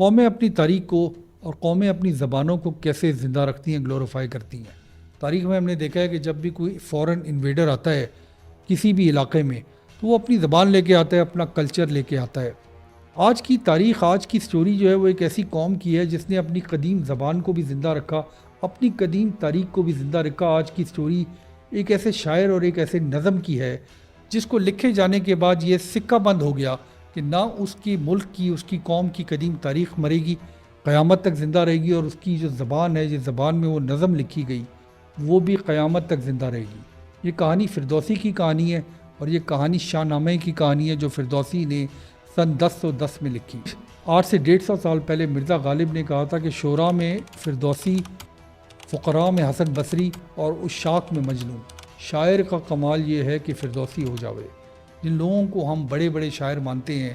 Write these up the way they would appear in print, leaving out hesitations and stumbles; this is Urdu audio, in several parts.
قومیں اپنی تاریخ کو اور قومیں اپنی زبانوں کو کیسے زندہ رکھتی ہیں، گلوریفائی کرتی ہیں۔ تاریخ میں ہم نے دیکھا ہے کہ جب بھی کوئی فورن انویڈر آتا ہے کسی بھی علاقے میں، تو وہ اپنی زبان لے کے آتا ہے، اپنا کلچر لے کے آتا ہے۔ آج کی تاریخ، آج کی سٹوری جو ہے وہ ایک ایسی قوم کی ہے جس نے اپنی قدیم زبان کو بھی زندہ رکھا، اپنی قدیم تاریخ کو بھی زندہ رکھا۔ آج کی سٹوری ایک ایسے شاعر اور ایک ایسے نظم کی ہے جس کو لکھے جانے کے بعد یہ سکہ بند ہو گیا کہ نہ اس کی ملک کی، اس کی قوم کی قدیم تاریخ مرے گی، قیامت تک زندہ رہے گی، اور اس کی جو زبان ہے، جس زبان میں وہ نظم لکھی گئی، وہ بھی قیامت تک زندہ رہے گی۔ یہ کہانی فردوسی کی کہانی ہے، اور یہ کہانی شاہ نامہ کی کہانی ہے جو فردوسی نے سن 1010 میں لکھی۔ آج سے 150 سال پہلے مرزا غالب نے کہا تھا کہ شعراء میں فردوسی، فقراء میں حسن بصری اور عشاق میں مجنون۔ شاعر کا کمال یہ ہے کہ فردوسی ہو جاوے۔ جن لوگوں کو ہم بڑے بڑے شاعر مانتے ہیں،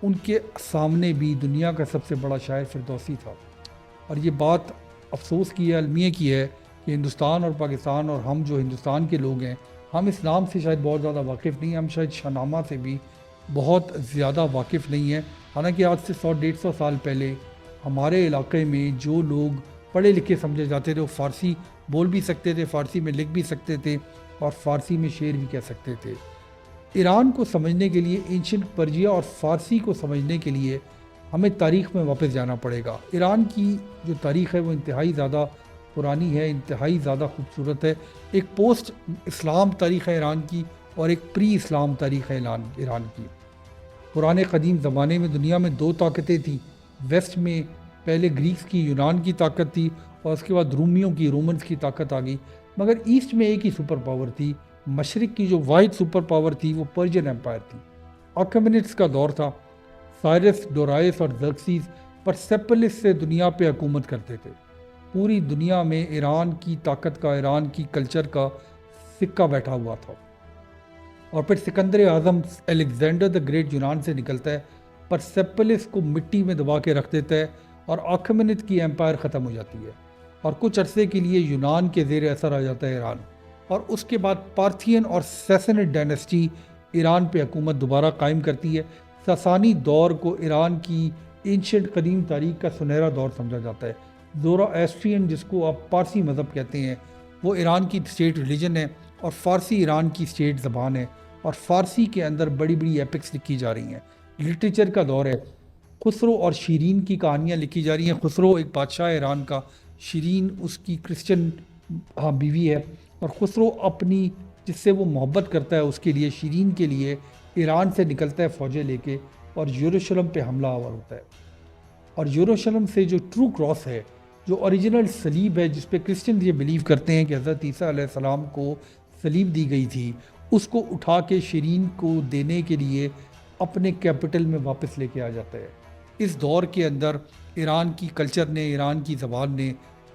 ان کے سامنے بھی دنیا کا سب سے بڑا شاعر فردوسی تھا۔ اور یہ بات افسوس کی ہے، المیہ کی ہے، کہ ہندوستان اور پاکستان اور ہم جو ہندوستان کے لوگ ہیں، ہم اس نام سے شاید بہت زیادہ واقف نہیں ہیں، ہم شاید شاہ نامہ سے بھی بہت زیادہ واقف نہیں ہیں۔ حالانکہ آج سے 100-150 سال پہلے ہمارے علاقے میں جو لوگ پڑھے لکھے سمجھے جاتے تھے، وہ فارسی بول بھی سکتے تھے، فارسی میں لکھ بھی سکتے تھے، اور فارسی میں شعر بھی کہہ سکتے تھے۔ ایران کو سمجھنے کے لیے، اینشنٹ پرجیا اور فارسی کو سمجھنے کے لیے ہمیں تاریخ میں واپس جانا پڑے گا۔ ایران کی جو تاریخ ہے وہ انتہائی زیادہ پرانی ہے، انتہائی زیادہ خوبصورت ہے۔ ایک پوسٹ اسلام تاریخ ہے ایران کی، اور ایک پری اسلام تاریخ ہے ایران کی۔ پرانے قدیم زمانے میں دنیا میں 2 طاقتیں تھیں۔ ویسٹ میں پہلے گریکس کی، یونان کی طاقت تھی، اور اس کے بعد رومیوں کی، رومنز کی طاقت آ گئی۔ مگر ایسٹ میں ایک ہی سپر پاور تھی۔ مشرق کی جو واحد سپر پاور تھی وہ پرشین امپائر تھی۔ اکھیمینیڈس کا دور تھا۔ سائرس، ڈورائس اور زرکسیس پرسیپلس سے دنیا پہ حکومت کرتے تھے۔ پوری دنیا میں ایران کی طاقت کا، ایران کی کلچر کا سکہ بیٹھا ہوا تھا۔ اور پھر سکندر اعظم، الیگزینڈر دا گریٹ یونان سے نکلتا ہے، پرسیپلس کو مٹی میں دبا کے رکھ دیتا ہے، اور اکھیمینید کی امپائر ختم ہو جاتی ہے، اور کچھ عرصے کے لیے یونان کے زیر اثر آ جاتا ہے ایران۔ اور اس کے بعد پارتھین اور سیسنڈ ڈائنیسٹی ایران پہ حکومت دوبارہ قائم کرتی ہے۔ ساسانی دور کو ایران کی اینشنٹ قدیم تاریخ کا سنہرا دور سمجھا جاتا ہے۔ زورا ایسٹرین، جس کو آپ پارسی مذہب کہتے ہیں، وہ ایران کی اسٹیٹ ریلیجن ہے، اور فارسی ایران کی اسٹیٹ زبان ہے، اور فارسی کے اندر بڑی بڑی ایپکس لکھی جا رہی ہیں۔ لٹریچر کا دور ہے۔ خسرو اور شیرین کی کہانیاں لکھی جا رہی ہیں۔ خسرو ایک بادشاہ ہے ایران کا، شیرین اس کی کرسچن بیوی ہے، اور خسرو اپنی جس سے وہ محبت کرتا ہے اس کے لیے، شیرین کے لیے، ایران سے نکلتا ہے فوجیں لے کے، اور یروشلم پہ حملہ آور ہوتا ہے۔ اور یروشلم سے جو ٹرو کراس ہے، جو اوریجنل صلیب ہے، جس پہ کرسچن یہ بلیو کرتے ہیں کہ حضرت عیسیٰ علیہ السلام کو صلیب دی گئی تھی، اس کو اٹھا کے شیرین کو دینے کے لیے اپنے کیپٹل میں واپس لے کے آ جاتا ہے۔ اس دور کے اندر ایران کی کلچر نے، ایران کی زبان نے،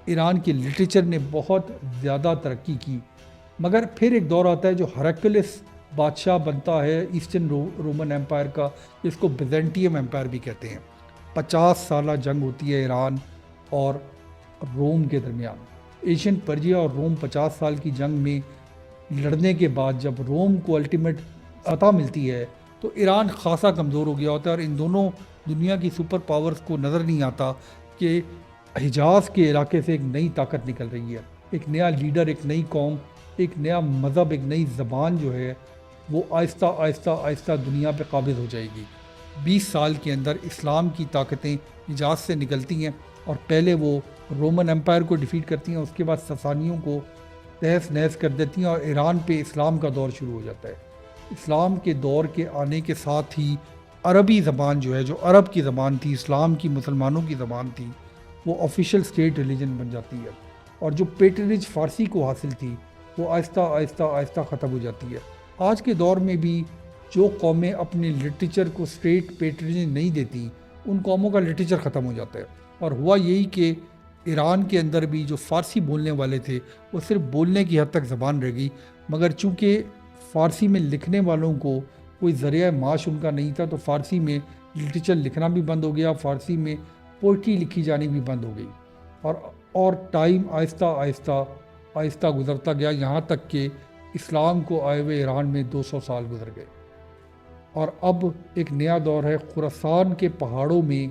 ایران کی لٹریچر نے بہت زیادہ ترقی کی۔ مگر پھر ایک دور آتا ہے جو ہرکلس بادشاہ بنتا ہے ایسٹرن رومن امپائر کا، جس کو بیزنٹیم امپائر بھی کہتے ہیں۔ 50 سالہ جنگ ہوتی ہے ایران اور روم کے درمیان۔ ایشین پرجیا اور روم 50 سال کی جنگ میں لڑنے کے بعد جب روم کو الٹیمیٹ فتح ملتی ہے، تو ایران خاصا کمزور ہو گیا ہوتا ہے، اور ان دونوں دنیا کی سپر پاورز کو نظر نہیں آتا کہ حجاز کے علاقے سے ایک نئی طاقت نکل رہی ہے، ایک نیا لیڈر، ایک نئی قوم، ایک نیا مذہب، ایک نئی زبان جو ہے وہ آہستہ آہستہ آہستہ دنیا پہ قابض ہو جائے گی۔ 20 سال کے اندر اسلام کی طاقتیں حجاز سے نکلتی ہیں، اور پہلے وہ رومن امپائر کو ڈیفیٹ کرتی ہیں، اس کے بعد ساسانیوں کو تہس نہس کر دیتی ہیں، اور ایران پہ اسلام کا دور شروع ہو جاتا ہے۔ اسلام کے دور کے آنے کے ساتھ ہی عربی زبان جو ہے، جو عرب کی زبان تھی، اسلام کی مسلمانوں کی زبان تھی، وہ آفیشیل اسٹیٹ ریلیجن بن جاتی ہے، اور جو پیٹرنیج فارسی کو حاصل تھی وہ آہستہ آہستہ آہستہ ختم ہو جاتی ہے۔ آج کے دور میں بھی جو قومیں اپنے لٹریچر کو اسٹیٹ پیٹرنیج نہیں دیتی، ان قوموں کا لٹریچر ختم ہو جاتا ہے۔ اور ہوا یہی کہ ایران کے اندر بھی جو فارسی بولنے والے تھے وہ صرف بولنے کی حد تک زبان رہ گئی، مگر چونکہ فارسی میں لکھنے والوں کو کوئی ذریعہ معاش ان کا نہیں تھا، تو فارسی میں لٹریچر لکھنا بھی بند ہو گیا، فارسی میں پوئٹری لکھی جانی بھی بند ہو گئی، اور ٹائم آہستہ آہستہ آہستہ گزرتا گیا، یہاں تک کہ اسلام کو آئے ہوئے ایران میں 200 سال گزر گئے۔ اور اب ایک نیا دور ہے۔ خراسان کے پہاڑوں میں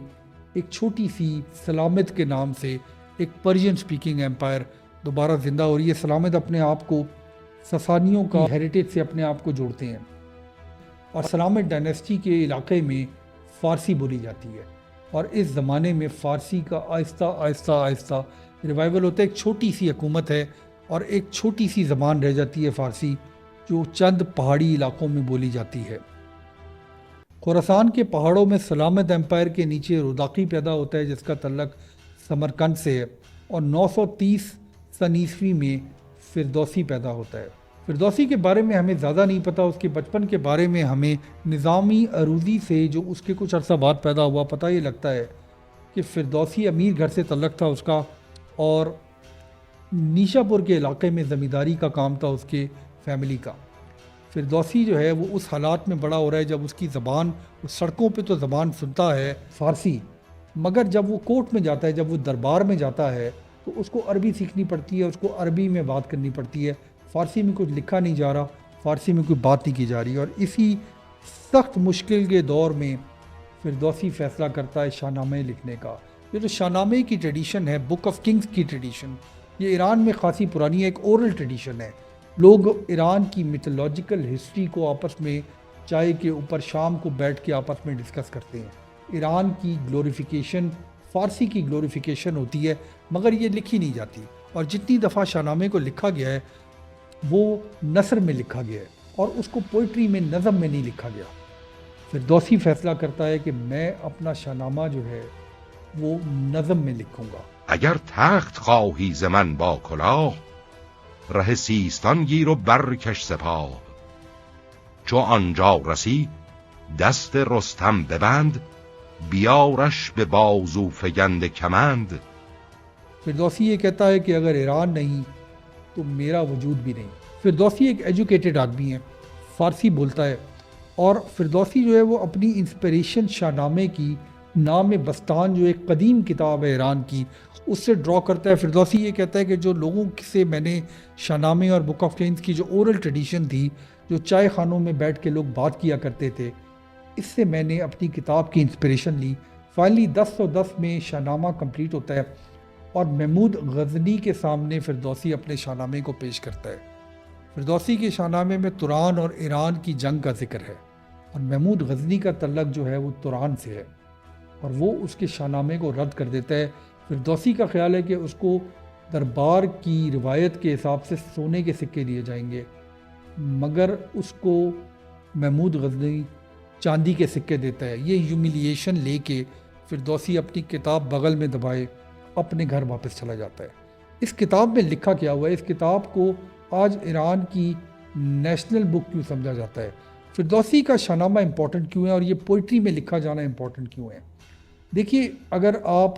ایک چھوٹی سی سلامت کے نام سے ایک پرشین سپیکنگ ایمپائر دوبارہ زندہ ہو رہی ہے۔ سلامت اپنے آپ کو ساسانیوں کا ہیریٹیج سے اپنے آپ کو جوڑتے ہیں، اور سلامت ڈائنیسٹی کے علاقے میں فارسی بولی جاتی ہے، اور اس زمانے میں فارسی کا آہستہ آہستہ آہستہ ریوائول ہوتا ہے۔ ایک چھوٹی سی حکومت ہے اور ایک چھوٹی سی زبان رہ جاتی ہے فارسی، جو چند پہاڑی علاقوں میں بولی جاتی ہے۔ خراسان کے پہاڑوں میں سلامت ایمپائر کے نیچے روداقی پیدا ہوتا ہے، جس کا تعلق سمرقند سے ہے، اور 930 سن عیسوی میں فردوسی پیدا ہوتا ہے۔ فردوسی کے بارے میں ہمیں زیادہ نہیں پتہ، اس کے بچپن کے بارے میں ہمیں نظامی عروضی سے جو اس کے کچھ عرصہ بعد پیدا ہوا پتہ یہ لگتا ہے کہ فردوسی امیر گھر سے تعلق تھا اس کا، اور نیشا پور کے علاقے میں زمینداری کا کام تھا اس کے فیملی کا۔ فردوسی جو ہے وہ اس حالات میں بڑا ہو رہا ہے جب اس کی زبان، اس سڑکوں پہ تو زبان سنتا ہے فارسی، مگر جب وہ کورٹ میں جاتا ہے، جب وہ دربار میں جاتا ہے تو اس کو عربی سیکھنی پڑتی ہے، اس کو عربی میں بات کرنی پڑتی ہے، فارسی میں کچھ لکھا نہیں جا رہا، فارسی میں کوئی بات نہیں کی جا رہی، اور اسی سخت مشکل کے دور میں فردوسی فیصلہ کرتا ہے شاہ نامے لکھنے کا۔ یہ جو شاہ نامے کی ٹریڈیشن ہے، بک آف کنگز کی ٹریڈیشن، یہ ایران میں خاصی پرانی ہے، ایک اورل ٹریڈیشن ہے۔ لوگ ایران کی میتھولوجیکل ہسٹری کو آپس میں چائے کے اوپر شام کو بیٹھ کے آپس میں ڈسکس کرتے ہیں۔ ایران کی گلوریفیکیشن، فارسی کی گلوریفیکیشن ہوتی ہے، مگر یہ لکھی نہیں جاتی، اور جتنی دفعہ شاہ نامے کو لکھا گیا ہے وہ نثر میں لکھا گیا ہے، اور اس کو پوئٹری میں، نظم میں نہیں لکھا گیا۔ فردوسی فیصلہ کرتا ہے کہ میں اپنا شاہ نامہ جو ہے وہ نظم میں لکھوں گا۔ اگر تخت خواهی ز من با کلاه، ره سیستان گیر و برکش سپاه. چو آنجا رسی دست رستم ببند، بیارش به بازو فگند کمند. فردوسی یہ کہتا ہے کہ اگر ایران نہیں تو میرا وجود بھی نہیں۔ فردوسی ایک ایجوکیٹڈ آدمی ہے، فارسی بولتا ہے، اور فردوسی جو ہے وہ اپنی انسپریشن شاہ نامے کی، نام بستان جو ایک قدیم کتاب ہے ایران کی، اس سے ڈرا کرتا ہے۔ فردوسی یہ کہتا ہے کہ جو لوگوں سے میں نے شاہ نامے اور بک آف کنگز کی جو اورل ٹریڈیشن تھی، جو چائے خانوں میں بیٹھ کے لوگ بات کیا کرتے تھے، اس سے میں نے اپنی کتاب کی انسپریشن لی۔ فائنلی 1010 میں شاہ نامہ کمپلیٹ ہوتا ہے، اور محمود غزنی کے سامنے فردوسی اپنے شاہ نامے کو پیش کرتا ہے۔ فردوسی کے شاہ نامے میں تران اور ایران کی جنگ کا ذکر ہے، اور محمود غزنی کا تعلق جو ہے وہ تران سے ہے، اور وہ اس کے شاہ نامے کو رد کر دیتا ہے۔ فردوسی کا خیال ہے کہ اس کو دربار کی روایت کے حساب سے سونے کے سکے دیے جائیں گے، مگر اس کو محمود غزنی چاندی کے سکے دیتا ہے۔ یہ ہیومیلیشن لے کے فردوسی اپنی کتاب بغل میں دبائے اپنے گھر واپس چلا جاتا ہے۔ اس کتاب میں لکھا کیا ہوا ہے، اس کتاب کو آج ایران کی نیشنل بک کیوں سمجھا جاتا ہے؟ فردوسی کا شاہ نامہ امپورٹنٹ کیوں ہے، اور یہ پوئٹری میں لکھا جانا امپورٹنٹ کیوں ہے؟ دیکھیے، اگر آپ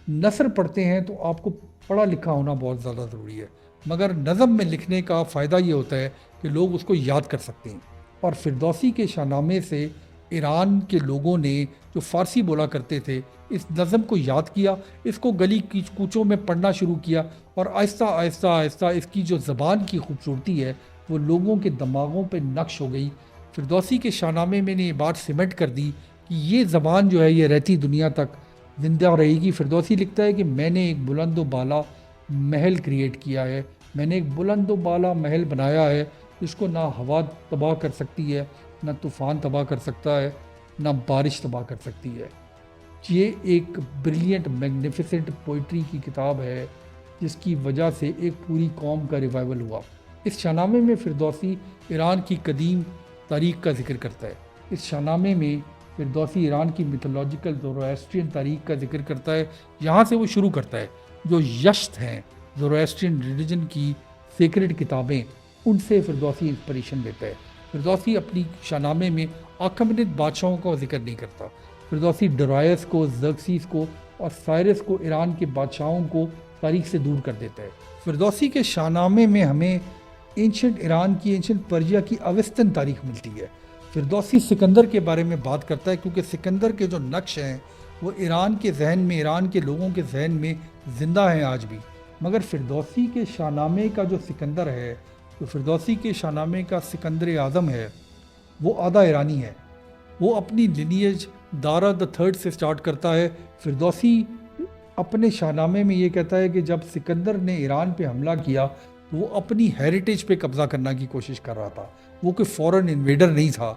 نثر پڑھتے ہیں تو آپ کو پڑھا لکھا ہونا بہت زیادہ ضروری ہے، مگر نظم میں لکھنے کا فائدہ یہ ہوتا ہے کہ لوگ اس کو یاد کر سکتے ہیں، اور فردوسی کے شاہ نامے سے ایران کے لوگوں نے جو فارسی بولا کرتے تھے اس نظم کو یاد کیا، اس کو گلی کوچوں میں پڑھنا شروع کیا، اور آہستہ آہستہ آہستہ اس کی جو زبان کی خوبصورتی ہے وہ لوگوں کے دماغوں پہ نقش ہو گئی۔ فردوسی کے شاہ نامے میں نے یہ بات سیمنٹ کر دی کہ یہ زبان جو ہے یہ رہتی دنیا تک زندہ رہے گی۔ فردوسی لکھتا ہے کہ میں نے ایک بلند و بالا محل کریٹ کیا ہے، میں نے ایک بلند و بالا محل بنایا ہے جس کو نہ ہوا تباہ کر سکتی ہے، نہ طوفان تباہ کر سکتا ہے، نہ بارش تباہ کر سکتی ہے۔ یہ ایک بریلینٹ میگنیفیسنٹ پوئٹری کی کتاب ہے جس کی وجہ سے ایک پوری قوم کا ریوائول ہوا۔ اس شاہ نامے میں فردوسی ایران کی قدیم تاریخ کا ذکر کرتا ہے۔ اس شاہ نامے میں فردوسی ایران کی میتھولوجیکل زورواسٹرین تاریخ کا ذکر کرتا ہے۔ یہاں سے وہ شروع کرتا ہے، جو یشت ہیں زورواسٹرین ریلیجن کی سیکرڈ کتابیں، ان سے فردوسی انسپریشن لیتا ہے۔ فردوسی اپنی شاہ نامے میں آکمنٹ بادشاہوں کا ذکر نہیں کرتا۔ فردوسی ڈرائس کو، زرکسیس کو اور سائرس کو، ایران کے بادشاہوں کو تاریخ سے دور کر دیتا ہے۔ فردوسی کے شاہ نامے میں ہمیں اینشنٹ ایران کی، اینشنٹ پرجیا کی اوسطن تاریخ ملتی ہے۔ فردوسی سکندر کے بارے میں بات کرتا ہے، کیونکہ سکندر کے جو نقش ہیں وہ ایران کے ذہن میں، ایران کے لوگوں کے ذہن میں زندہ ہیں آج بھی۔ مگر فردوسی کے شاہ نامے کا جو سکندر ہے، جو فردوسی کے شاہ نامے کا سکندر اعظم ہے، وہ آدھا ایرانی ہے۔ وہ اپنی لینیج دارا the third سے سٹارٹ کرتا ہے، فردوسی اپنے شاہنامے میں یہ کہتا ہے کہ جب سکندر نے ایران پہ حملہ کیا تو وہ اپنی ہیریٹیج پہ قبضہ کرنے کی کوشش کر رہا تھا، وہ کوئی فورن انویڈر نہیں تھا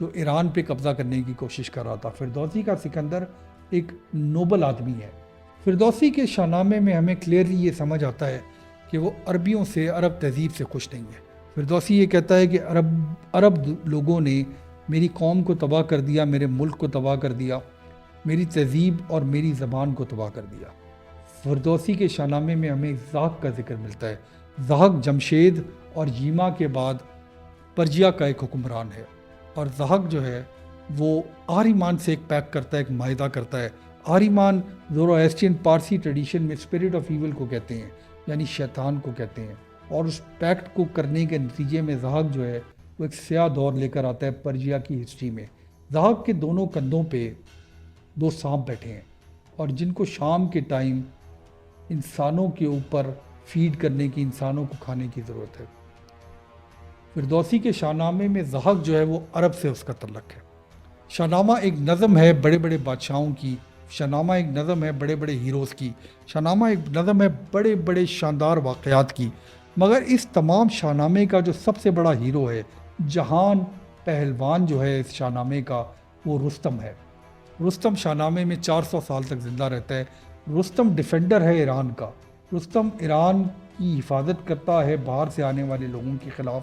جو ایران پہ قبضہ کرنے کی کوشش کر رہا تھا۔ فردوسی کا سکندر ایک نوبل آدمی ہے۔ فردوسی کے شاہنامے میں ہمیں کلیئرلی یہ سمجھ آتا ہے کہ وہ عربیوں سے، عرب تہذیب سے خوش نہیں ہے۔ فردوسی یہ کہتا ہے کہ عرب لوگوں نے میری قوم کو تباہ کر دیا، میرے ملک کو تباہ کر دیا، میری تہذیب اور میری زبان کو تباہ کر دیا۔ فردوسی کے شاہنامے میں ہمیں زاغ کا ذکر ملتا ہے۔ زاغ جمشید اور ییما کے بعد پرجیا کا ایک حکمران ہے، اور زاغ جو ہے وہ آہریمان سے ایک پیکٹ کرتا ہے، ایک معاہدہ کرتا ہے۔ آہریمان زورواسٹرین پارسی ٹریڈیشن میں اسپرٹ آف ایول کو کہتے ہیں، یعنی شیطان کو کہتے ہیں، اور اس پیکٹ کو کرنے کے نتیجے میں زاغ جو ہے وہ ایک سیاہ دور لے کر آتا ہے پرجیا کی ہسٹری میں۔ زاغ کے دونوں کندھوں پہ دو سانپ بیٹھے ہیں، اور جن کو شام کے ٹائم انسانوں کے اوپر فیڈ کرنے کی، انسانوں کو کھانے کی ضرورت ہے۔ فردوسی کے شاہنامے میں زاغ جو ہے وہ عرب سے اس کا تعلق ہے۔ شاہنامہ ایک نظم ہے بڑے بڑے بادشاہوں کی، شاہنامہ ایک نظم ہے بڑے بڑے ہیروز کی، شاہنامہ ایک نظم ہے بڑے بڑے شاندار واقعات کی، مگر اس تمام شاہنامے کا جو سب سے بڑا ہیرو ہے، جہان پہلوان جو ہے اس شاہنامے کا، وہ رستم ہے۔ رستم شاہنامے میں 400 سال تک زندہ رہتا ہے۔ رستم ڈیفینڈر ہے ایران کا، رستم ایران کی حفاظت کرتا ہے باہر سے آنے والے لوگوں کے خلاف،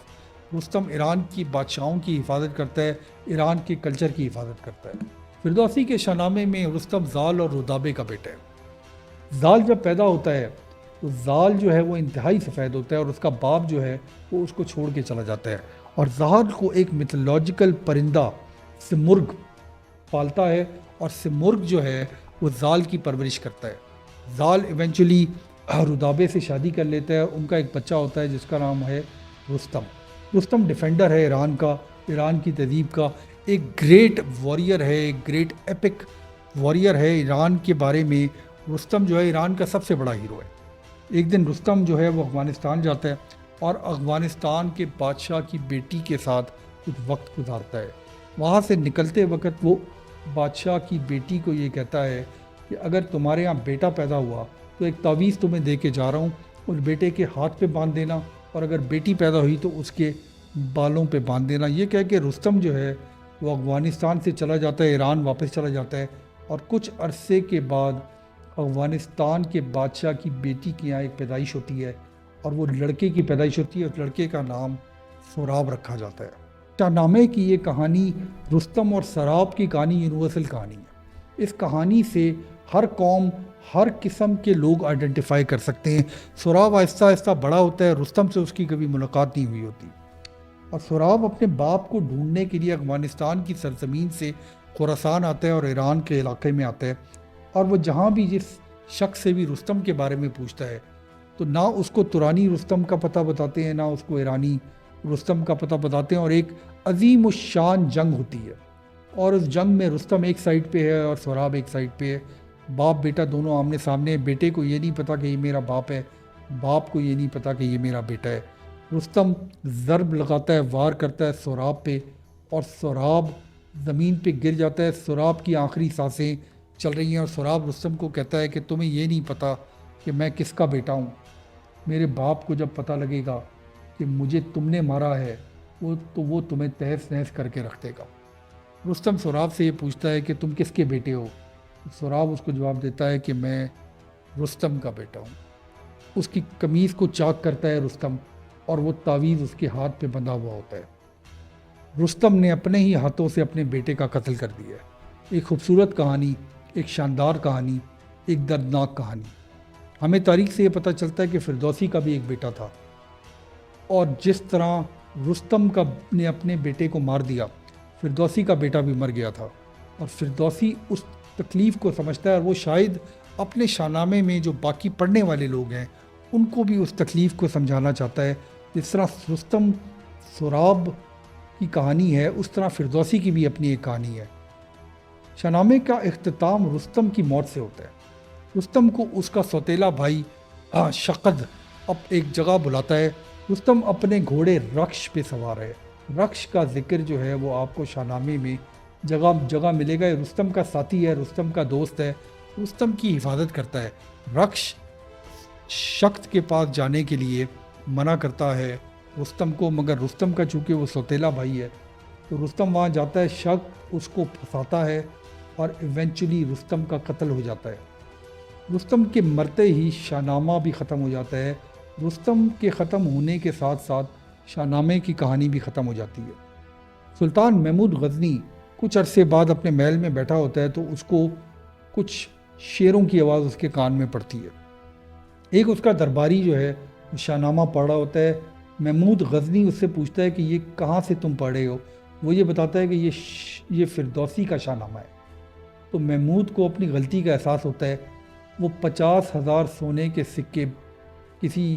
رستم ایران کی بادشاہوں کی حفاظت کرتا ہے، ایران کے کلچر کی حفاظت کرتا ہے۔ فردوسی کے شاہنامے میں رستم زال اور رودابے کا بیٹا ہے۔ زال جب پیدا ہوتا ہے تو زال جو ہے وہ انتہائی سفید ہوتا ہے، اور اس کا باپ جو ہے وہ اس کو چھوڑ کے چلا جاتا ہے، اور زال کو ایک میتھولوجیکل پرندہ سمرغ پالتا ہے، اور سمرغ جو ہے وہ زال کی پرورش کرتا ہے۔ زال ایونچولی رودابے سے شادی کر لیتا ہے، ان کا ایک بچہ ہوتا ہے جس کا نام ہے رستم۔ رستم ڈیفینڈر ہے ایران کا، ایران کی تہذیب کا، ایک گریٹ واریر ہے، ایک گریٹ ایپک واریر ہے۔ ایران کے بارے میں رستم جو ہے ایران کا سب سے بڑا ہیرو ہے۔ ایک دن رستم جو ہے وہ افغانستان جاتا ہے، اور افغانستان کے بادشاہ کی بیٹی کے ساتھ کچھ وقت گزارتا ہے۔ وہاں سے نکلتے وقت وہ بادشاہ کی بیٹی کو یہ کہتا ہے کہ اگر تمہارے یہاں بیٹا پیدا ہوا تو ایک تعویذ تمہیں دے کے جا رہا ہوں، اس بیٹے کے ہاتھ پہ باندھ دینا، اور اگر بیٹی پیدا ہوئی تو اس کے بالوں پہ باندھ دینا۔ یہ کہہ کے رستم جو ہے وہ افغانستان سے چلا جاتا ہے، ایران واپس چلا جاتا ہے، اور کچھ عرصے کے بعد افغانستان کے بادشاہ کی بیٹی کے یہاں ایک پیدائش ہوتی ہے، اور وہ لڑکے کی پیدائش ہوتی ہے، اس لڑکے کا نام سوراب رکھا جاتا ہے۔ شاہنامے کی یہ کہانی رستم اور سراب کی کہانی یونیورسل کہانی ہے۔ اس کہانی سے ہر قوم، ہر قسم کے لوگ آئیڈینٹیفائی کر سکتے ہیں۔ سوراب آہستہ آہستہ بڑا ہوتا ہے، رستم سے اس کی کبھی ملاقات نہیں ہوئی ہوتی، اور سوراب اپنے باپ کو ڈھونڈنے کے لیے افغانستان کی سرزمین سے خراسان آتا ہے اور ایران کے علاقے میں آتا ہے، اور وہ جہاں بھی جس شخص سے بھی رستم کے بارے میں پوچھتا ہے تو نہ اس کو ترانی رستم کا پتہ بتاتے ہیں، نہ اس کو ایرانی رستم کا پتہ بتاتے ہیں، اور ایک عظیم الشان جنگ ہوتی ہے، اور اس جنگ میں رستم ایک سائڈ پہ ہے اور سوراب ایک سائڈ پہ ہے۔ باپ بیٹا دونوں آمنے سامنے ہیں۔ بیٹے کو یہ نہیں پتا کہ یہ میرا باپ ہے، باپ کو یہ نہیں پتا کہ یہ میرا بیٹا ہے۔ رستم ضرب لگاتا ہے، وار کرتا ہے سوراب پہ، اور سوراب زمین پہ گر جاتا ہے۔ سوراب کی آخری سانسیں چل رہی ہیں، اور سوراب رستم کو کہتا ہے کہ تمہیں یہ نہیں پتا کہ میں کس کا بیٹا ہوں۔ میرے باپ کو جب پتہ لگے گا کہ مجھے تم نے مارا ہے تو وہ تمہیں تہس نہس کر کے رکھ دے گا۔ رستم سوراب سے یہ پوچھتا ہے کہ تم کس کے بیٹے ہو؟ سوراب اس کو جواب دیتا ہے کہ میں رستم کا بیٹا ہوں۔ اس کی قمیض کو چاک کرتا ہے رستم، اور وہ تعویذ اس کے ہاتھ پہ بندھا ہوا ہوتا ہے۔ رستم نے اپنے ہی ہاتھوں سے اپنے بیٹے کا قتل کر دیا ہے۔ ایک خوبصورت کہانی، ایک شاندار کہانی، ایک دردناک کہانی۔ ہمیں تاریخ سے یہ پتہ چلتا ہے کہ فردوسی کا بھی ایک بیٹا تھا، اور جس طرح رستم نے اپنے بیٹے کو مار دیا، فردوسی کا بیٹا بھی مر گیا تھا، اور فردوسی اس تکلیف کو سمجھتا ہے، اور وہ شاید اپنے شاہنامے میں جو باقی پڑھنے والے لوگ ہیں ان کو بھی اس تکلیف کو سمجھانا چاہتا ہے۔ جس طرح رستم سوراب کی کہانی ہے، اس طرح فردوسی کی بھی اپنی ایک کہانی ہے۔ شاہنامے کا اختتام رستم کی موت سے ہوتا ہے۔ رستم کو اس کا سوتیلا بھائی شقد اب ایک جگہ بلاتا ہے۔ رستم اپنے گھوڑے رکش پہ سوار ہے۔ رکش کا ذکر جو ہے وہ آپ کو شاہنامے میں جگہ جگہ ملے گا۔ یہ رستم کا ساتھی ہے، رستم کا دوست ہے، رستم کی حفاظت کرتا ہے، رکش شخص کے پاس جانے کے لیے منع کرتا ہے رستم کو، مگر رستم کا چونکہ وہ سوتیلا بھائی ہے تو رستم وہاں جاتا ہے، شخص اس کو پھنساتا ہے اور ایونچولی رستم کا قتل ہو جاتا ہے۔ رستم کے مرتے ہی شاہ نامہ بھی ختم ہو جاتا ہے۔ رستم کے ختم ہونے کے ساتھ ساتھ شاہ نامے کی کہانی بھی ختم ہو جاتی ہے۔ سلطان محمود غزنی کچھ عرصے بعد اپنے محل میں بیٹھا ہوتا ہے تو اس کو کچھ شعروں کی آواز اس کے کان میں پڑتی ہے۔ ایک اس کا درباری جو ہے وہ شاہ نامہ پڑھ رہا ہوتا ہے۔ محمود غزنی اس سے پوچھتا ہے کہ یہ کہاں سے تم پڑھے ہو؟ وہ یہ بتاتا ہے کہ یہ فردوسی کا شاہ نامہ ہے۔ تو محمود کو اپنی غلطی کا احساس ہوتا ہے، وہ 50,000 سونے کے سکے کسی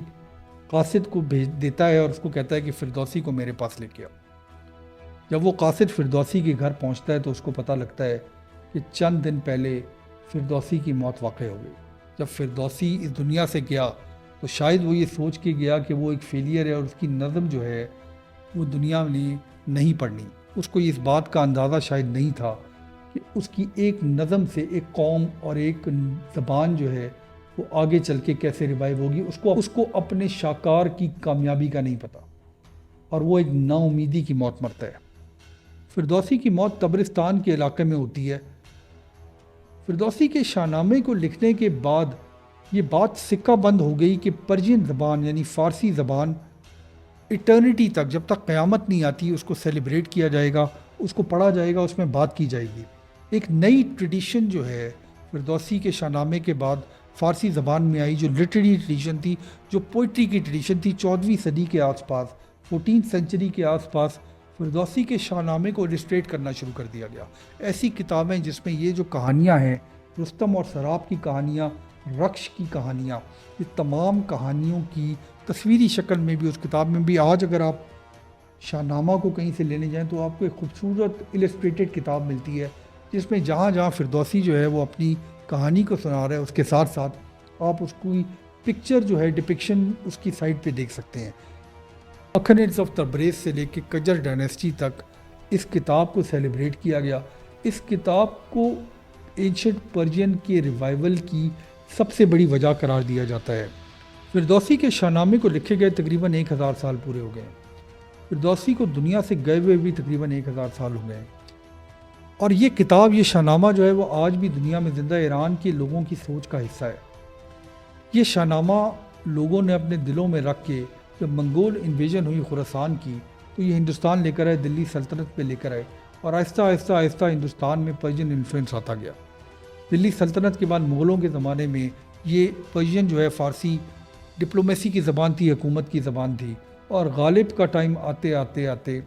قاصد کو بھیج دیتا ہے اور اس کو کہتا ہے کہ فردوسی کو میرے پاس لے کے آؤ۔ جب وہ قاصد فردوسی کے گھر پہنچتا ہے تو اس کو پتہ لگتا ہے کہ چند دن پہلے فردوسی کی موت واقع ہو گئی۔ جب فردوسی اس دنیا سے گیا تو شاید وہ یہ سوچ کے گیا کہ وہ ایک فیلئر ہے اور اس کی نظم جو ہے وہ دنیا میں نہیں پڑھنی۔ اس کو اس بات کا اندازہ شاید نہیں تھا کہ اس کی ایک نظم سے ایک قوم اور ایک زبان جو ہے وہ آگے چل کے کیسے ریوائیو ہوگی۔ اس کو اپنے شاہکار کی کامیابی کا نہیں پتا اور وہ ایک نا امیدی کی موت مرتا ہے۔ فردوسی کی موت تبرستان کے علاقے میں ہوتی ہے۔ فردوسی کے شاہ نامے کو لکھنے کے بعد یہ بات سکہ بند ہو گئی کہ پرشین زبان یعنی فارسی زبان ایٹرنیٹی تک، جب تک قیامت نہیں آتی، اس کو سیلیبریٹ کیا جائے گا، اس کو پڑھا جائے گا، اس میں بات کی جائے گی۔ ایک نئی ٹریڈیشن جو ہے فردوسی کے شاہ نامے کے بعد فارسی زبان میں آئی، جو لٹریری ٹریڈیشن تھی، جو پوئٹری کی ٹریڈیشن تھی۔ 14ویں صدی کے آس پاس، 14 سینچری کے آس پاس فردوسی کے شاہ نامے کو السٹریٹ کرنا شروع کر دیا گیا۔ ایسی کتابیں جس میں یہ جو کہانیاں ہیں، رستم اور سراب کی کہانیاں، رکش کی کہانیاں، یہ تمام کہانیوں کی تصویری شکل میں بھی اس کتاب میں بھی۔ آج اگر آپ شاہ نامہ کو کہیں سے لینے جائیں تو آپ کو ایک خوبصورت السٹریٹڈ کتاب ملتی ہے جس میں جہاں جہاں فردوسی جو ہے وہ اپنی کہانی کو سنا رہا ہے، اس کے ساتھ ساتھ آپ اس کی پکچر جو ہے ڈپکشن اس کی سائٹ پہ دیکھ سکتے ہیں۔ اکھنیٹس آف تبریز سے لے کے کجر ڈائنیسٹی تک اس کتاب کو سیلیبریٹ کیا گیا۔ اس کتاب کو اینشنٹ پرشین کے ریوائیول کی سب سے بڑی وجہ قرار دیا جاتا ہے۔ فردوسی کے شاہ نامے کو لکھے گئے تقریباً 1000 سال پورے ہو گئے ہیں۔ فردوسی کو دنیا سے گئے ہوئے بھی تقریباً 1000 سال ہو گئے ہیں، اور یہ کتاب، یہ شاہ نامہ جو ہے وہ آج بھی دنیا میں زندہ ایران کے لوگوں کی سوچ کا حصہ ہے۔ یہ شاہ نامہ لوگوں نے اپنے دلوں میں رکھ کے، جب منگول انویژن ہوئی خراسان کی تو یہ ہندوستان لے کر آئے، دلی سلطنت پہ لے کر آئے، اور آہستہ آہستہ آہستہ ہندوستان میں پرشین انفلوئنس آتا گیا۔ دلی سلطنت کے بعد مغلوں کے زمانے میں یہ پرشین جو ہے فارسی ڈپلومیسی کی زبان تھی، حکومت کی زبان تھی، اور غالب کا ٹائم آتے آتے آتے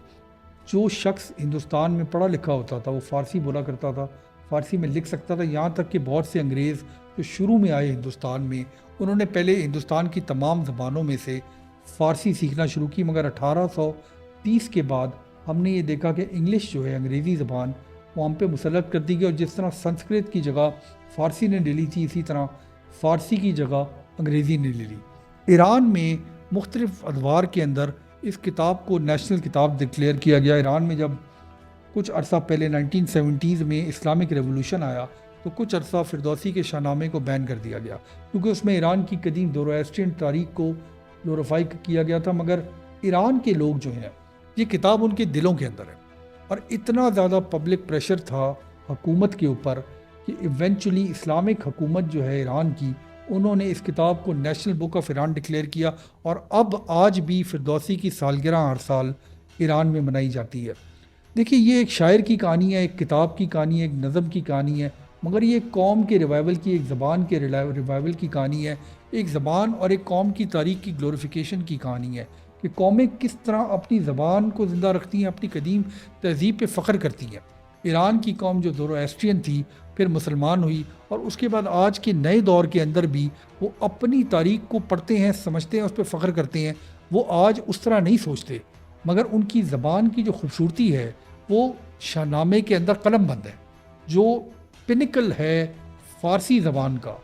جو شخص ہندوستان میں پڑھا لکھا ہوتا تھا وہ فارسی بولا کرتا تھا، فارسی میں لکھ سکتا تھا۔ یہاں تک کہ بہت سے انگریز جو شروع میں آئے ہندوستان میں، انہوں نے پہلے ہندوستان کی تمام زبانوں میں سے فارسی سیکھنا شروع کی، مگر 1830 کے بعد ہم نے یہ دیکھا کہ انگلش جو ہے انگریزی زبان وہ ہم پہ مسلط کر دی گئی، اور جس طرح سنسکرت کی جگہ فارسی نے لے لی تھی، اسی طرح فارسی کی جگہ انگریزی نے لے لی۔ ایران میں مختلف ادوار کے اندر اس کتاب کو نیشنل کتاب ڈکلیئر کیا گیا۔ ایران میں جب کچھ عرصہ پہلے 1970s میں اسلامک ریولوشن آیا تو کچھ عرصہ فردوسی کے شاہ نامے کو بین کر دیا گیا، کیونکہ اس میں ایران کی قدیم زورواسٹرین تاریخ کو گلوریفائی کیا گیا تھا۔ مگر ایران کے لوگ جو ہیں، یہ کتاب ان کے دلوں کے اندر ہے، اور اتنا زیادہ پبلک پریشر تھا حکومت کے اوپر کہ ایونچولی اسلامک حکومت جو ہے ایران کی، انہوں نے اس کتاب کو national book of Iran declare کیا، اور اب آج بھی فردوسی کی سالگرہ ہر سال ایران میں منائی جاتی ہے۔ دیکھیے، یہ ایک شاعر کی کہانی ہے، ایک کتاب کی کہانی ہے، ایک نظم کی کہانی ہے، مگر یہ ایک قوم کے ریوائیول کی، ایک زبان کے ریوائیول کی کہانی ہے، ایک زبان اور ایک قوم کی تاریخ کی گلوریفیکیشن کی کہانی ہے کہ قومیں کس طرح اپنی زبان کو زندہ رکھتی ہیں، اپنی قدیم تہذیب پہ فخر کرتی ہیں۔ ایران کی قوم جو زورواسٹرین تھی، پھر مسلمان ہوئی، اور اس کے بعد آج کے نئے دور کے اندر بھی وہ اپنی تاریخ کو پڑھتے ہیں، سمجھتے ہیں، اس پہ فخر کرتے ہیں۔ وہ آج اس طرح نہیں سوچتے، مگر ان کی زبان کی جو خوبصورتی ہے وہ شاہ نامے کے اندر قلم بند ہے، جو پنکل ہے فارسی زبان کا۔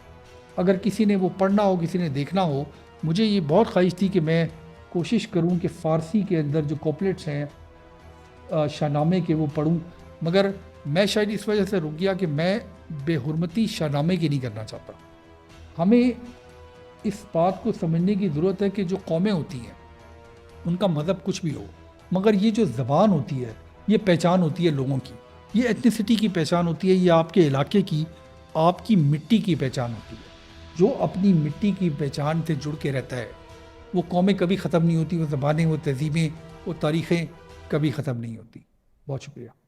اگر کسی نے وہ پڑھنا ہو، کسی نے دیکھنا ہو، مجھے یہ بہت خواہش تھی کہ میں کوشش کروں کہ فارسی کے اندر جو کوپلیٹس ہیں شاہ نامے کے وہ پڑھوں، مگر میں شاید اس وجہ سے رک گیا کہ میں بے حرمتی شاہ نامے کی نہیں کرنا چاہتا. ہمیں اس بات کو سمجھنے کی ضرورت ہے کہ جو قومیں ہوتی ہیں ان کا مذہب کچھ بھی ہو، مگر یہ جو زبان ہوتی ہے یہ پہچان ہوتی ہے لوگوں کی، یہ ایتھنیسٹی کی پہچان ہوتی ہے، یہ آپ کے علاقے کی، آپ کی مٹی کی پہچان ہوتی ہے. جو اپنی مٹی کی پہچان سے جڑ کے رہتا ہے وہ قومیں کبھی ختم نہیں ہوتی، وہ زبانیں، وہ تہذیبیں، وہ تاریخیں کبھی ختم نہیں ہوتی. بہت شکریہ.